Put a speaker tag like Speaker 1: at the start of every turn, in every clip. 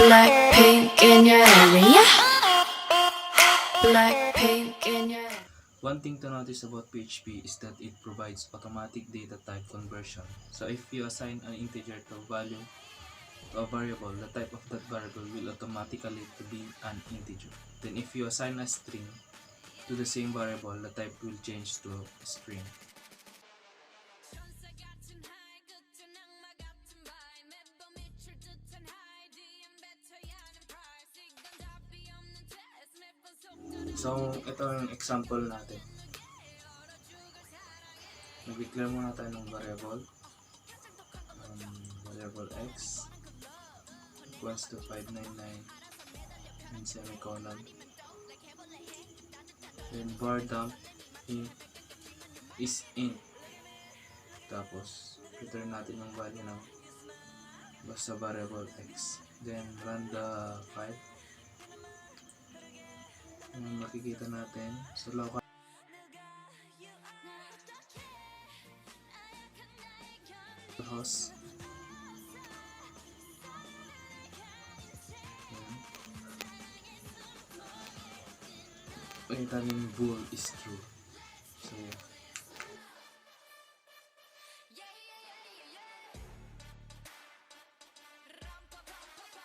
Speaker 1: Black pink in your area. Black pink in your.
Speaker 2: One thing to notice about PHP is that it provides automatic data type conversion. So if you assign an integer to value to a variable, the type of that variable will automatically to be an integer. Then if you assign a string to the same variable, the type will change to a string. So, ito yung example natin. Mag-declare muna tayo ng variable. Variable x equals to 599 and semicolon. Then var dump is int. Tapos, return natin yung value ng basta variable x. Then, run the file. Yung makikita natin sa local host. Makikita yung bool is true. So, yeah.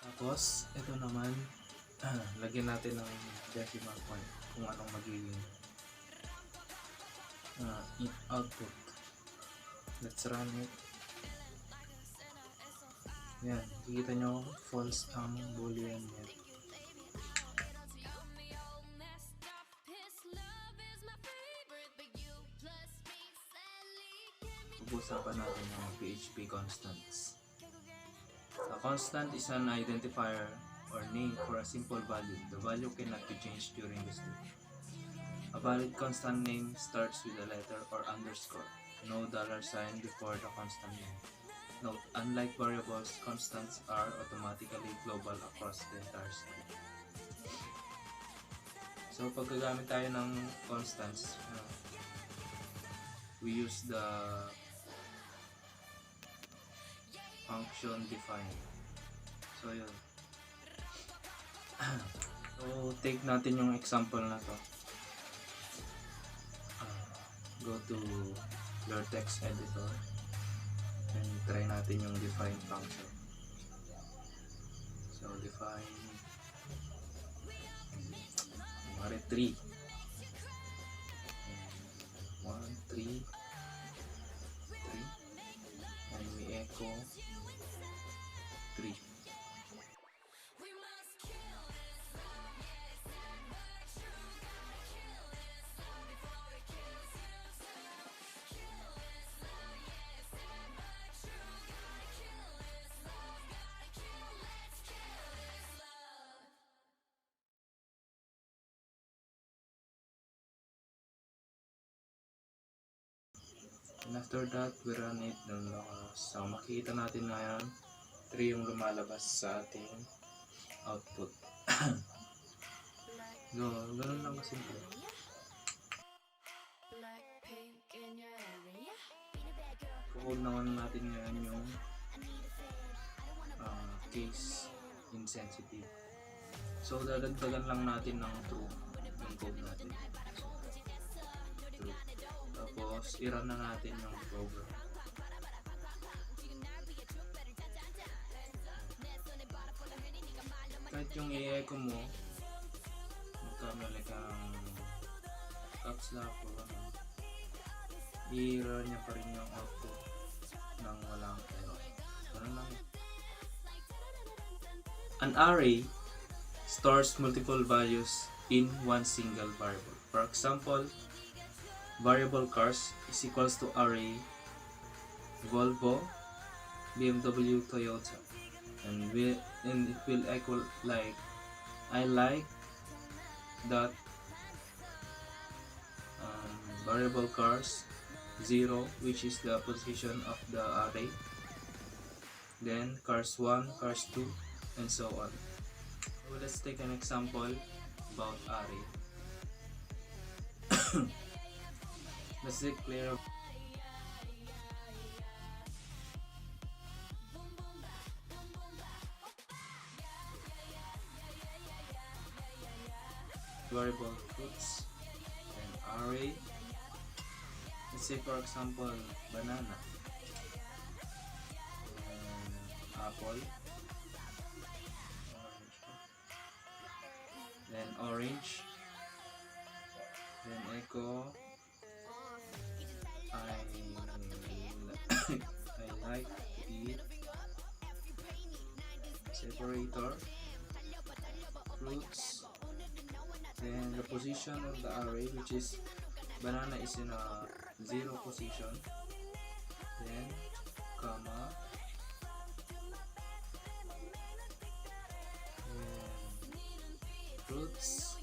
Speaker 2: Tapos, ito naman, lagyan natin ng decimal point kung anong magiging output. Let's run it. Yan, kikita nyo false ang boolean yan. Pag-usapan natin ng PHP constants. A constant is an identifier or name for a simple value. The value cannot be changed during the step. A valid constant name starts with a letter or underscore. No $sign before the constant name. Note, unlike variables, constants are automatically global across the entire step. So, pag gagamit tayo ng constants, we use the function define. So, yun. So, take natin yung example na to. Go to your text editor and try natin yung define function. So, define 3 1, 3 and we echo 3. And after that, we run it ng localhost. So, makikita natin ngayon 3 yung lumalabas sa ating output. So, ganun lang kasimple. Kukul naman natin ngayon yung case insensitive. So, dadagdagan lang natin ng true yung code natin. True. Tapos, i-run na natin yung program. Kahit yung i-echo mo, magkamali kang caps lock o ano, i-run niya pa rin yung output ng walang error. Ganun lang. An array stores multiple values in one single variable. For example, variable cars is equals to array Volvo, BMW, Toyota, and it will echo like I like that variable cars 0, which is the position of the array, then cars 1, cars 2, and so on. So let's take an example about array. Let's declare variable fruits, then array. Let's say for example banana, and apple, then orange, then echo. I like to eat. Separator, fruits, then the position of the array, which is banana is in a 0 position, then comma, then fruits,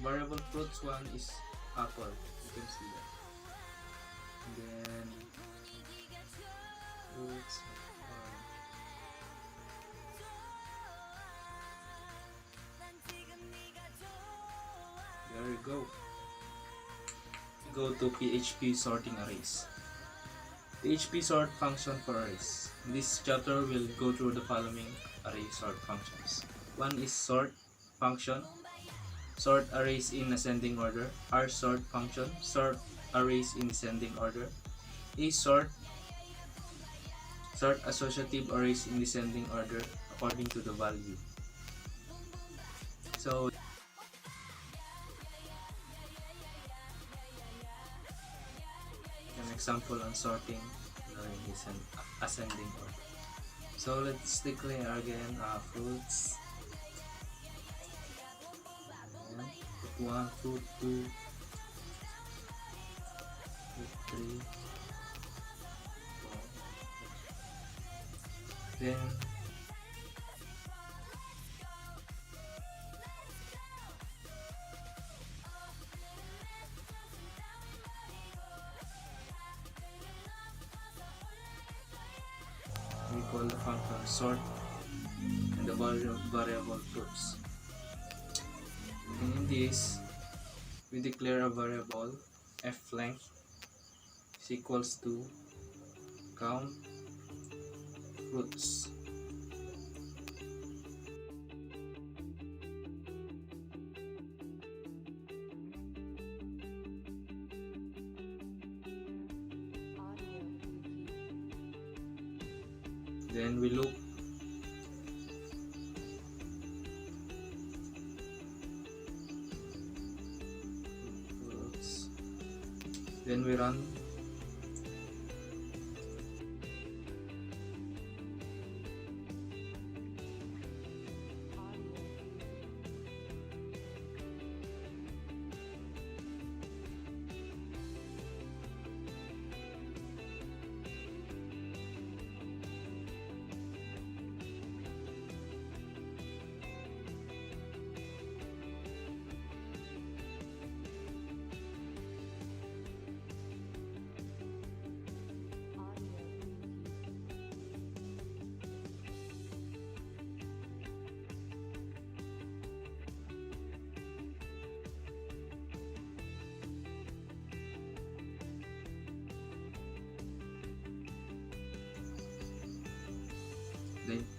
Speaker 2: variable fruits one is apple, you can see that, and then fruits, there you go. Go to PHP sorting arrays. PHP sort function for arrays. In this chapter, we'll go through the following array sort functions. One is sort function, sort arrays in ascending order. R sort function, sort arrays in descending order. A sort associative arrays in descending order according to the value. So an example on sorting is an ascending order. So let's declare again fruits. Fruit 1, fruit 2, fruit 3, 4. Then we call the function sort and the variable fruits. And in this, we declare a variable f length is equals to count fruits. Then we loop fruits. Then we run.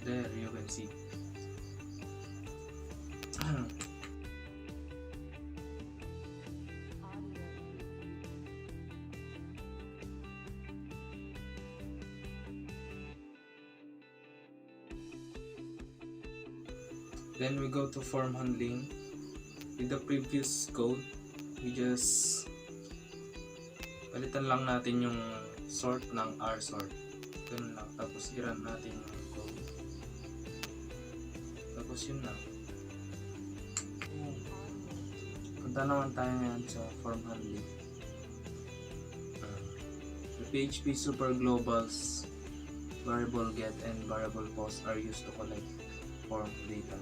Speaker 2: There you can see. Then we go to form handling. With the previous code, we just palitan lang natin yung sort ng R sort. Ganun lang. Tapos i-run natin yung code. Tapos yun lang. Punta naman tayo ngayon sa form handling. The PHP super globals, variable get and variable post are used to collect form data.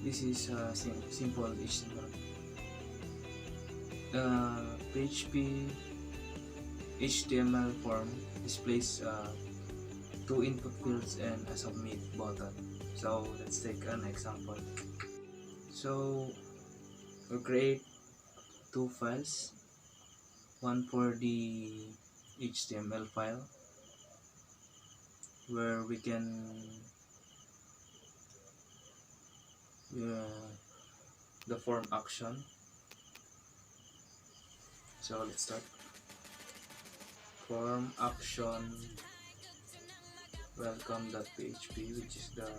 Speaker 2: This is a simple HTML. The PHP HTML form displays two input fields and a submit button. So let's take an example. So we'll create two files, one for the HTML file where we can the form action. So let's start. Form action welcome.php, which is the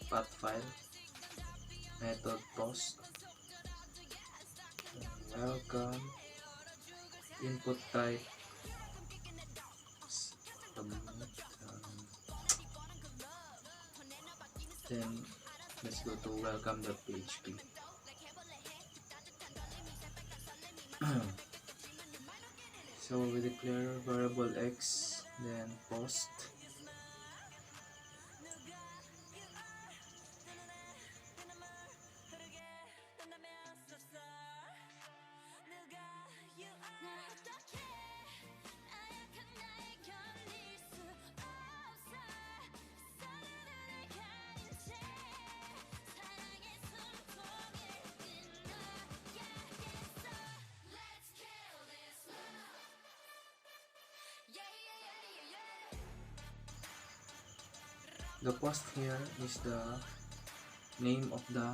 Speaker 2: path file. Method post welcome, input type then let's go to welcome.php. So we declare variable x, then post, the post here is the name of the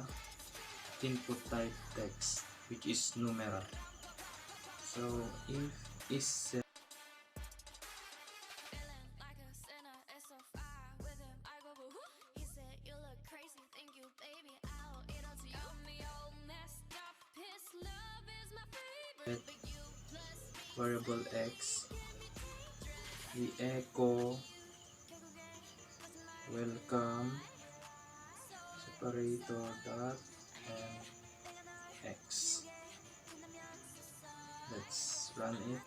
Speaker 2: input type text, which is numeral. So if is set variable x, we echo welcome separator dot and x. Let's run it.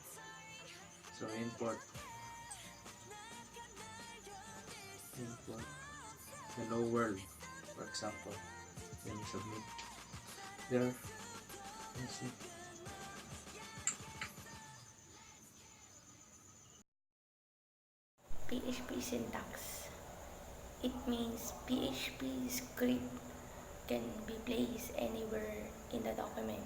Speaker 2: So import hello world, for example. Then submit. There, let's see.
Speaker 3: PHP syntax. It means PHP script can be placed anywhere in the document.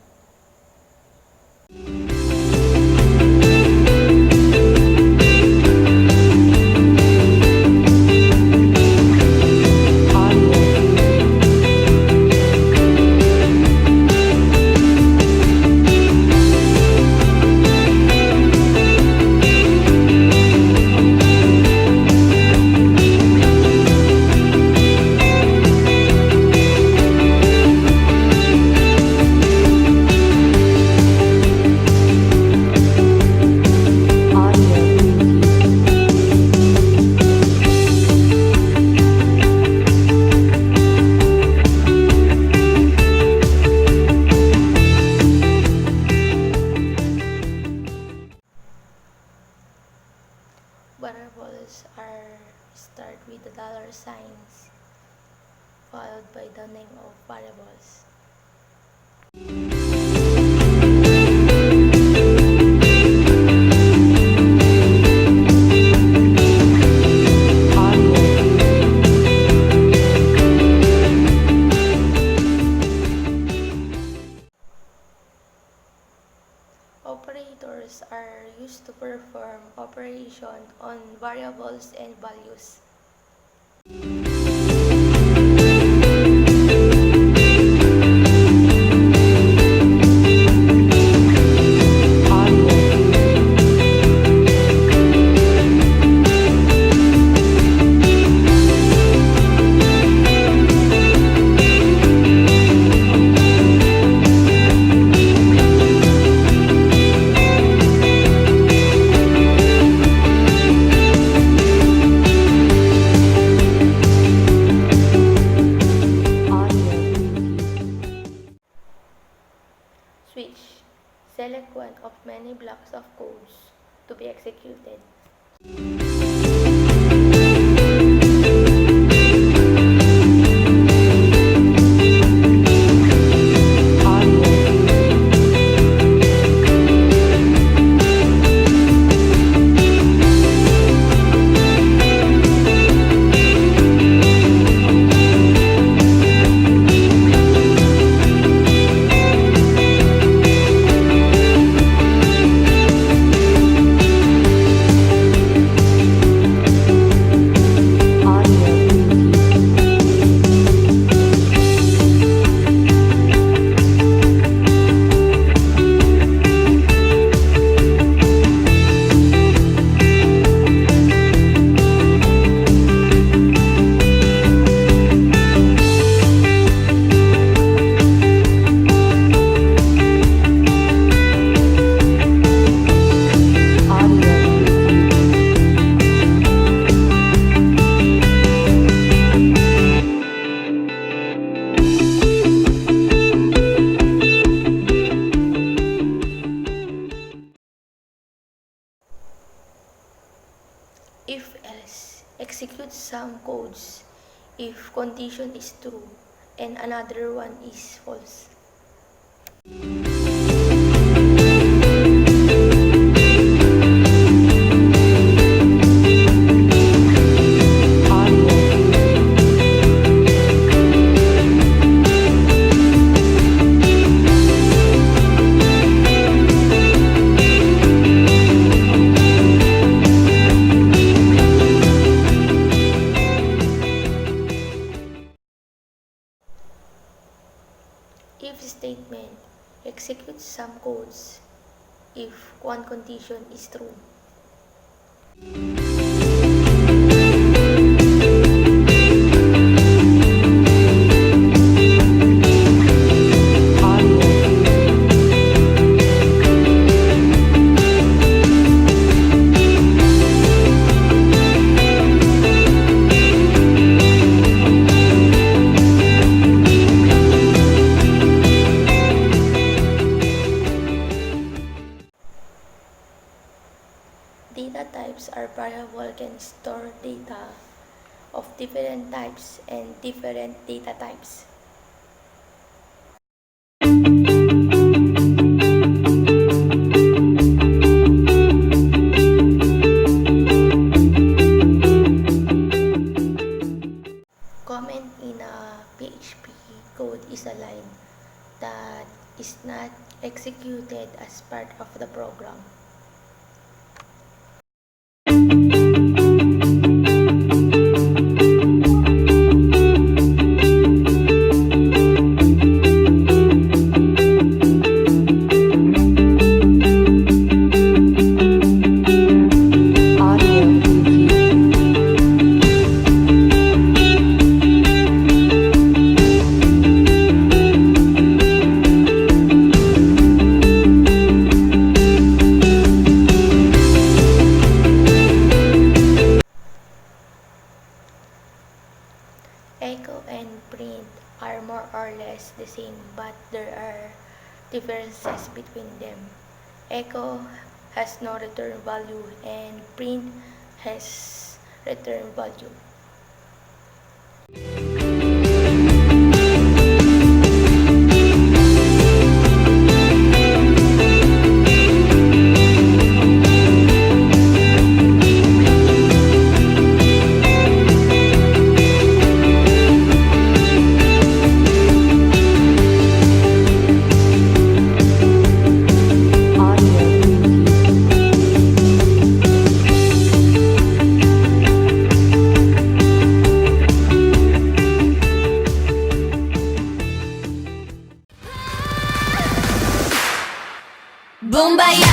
Speaker 3: Variables are start with the dollar signs followed by the name of variables. Operators are used to perform operation on variables and values. Switch. Select one of many blocks of codes to be executed. some codes if condition is true and another one is false. If statement executes some codes if one condition is true. Data types are variable can store data of different types and different data types. Comment in a PHP code is a line that is not executed as part of the program. Echo and print are more or less the same, but there are differences between them. Echo has no return value and print has return value.
Speaker 1: Boom, baya.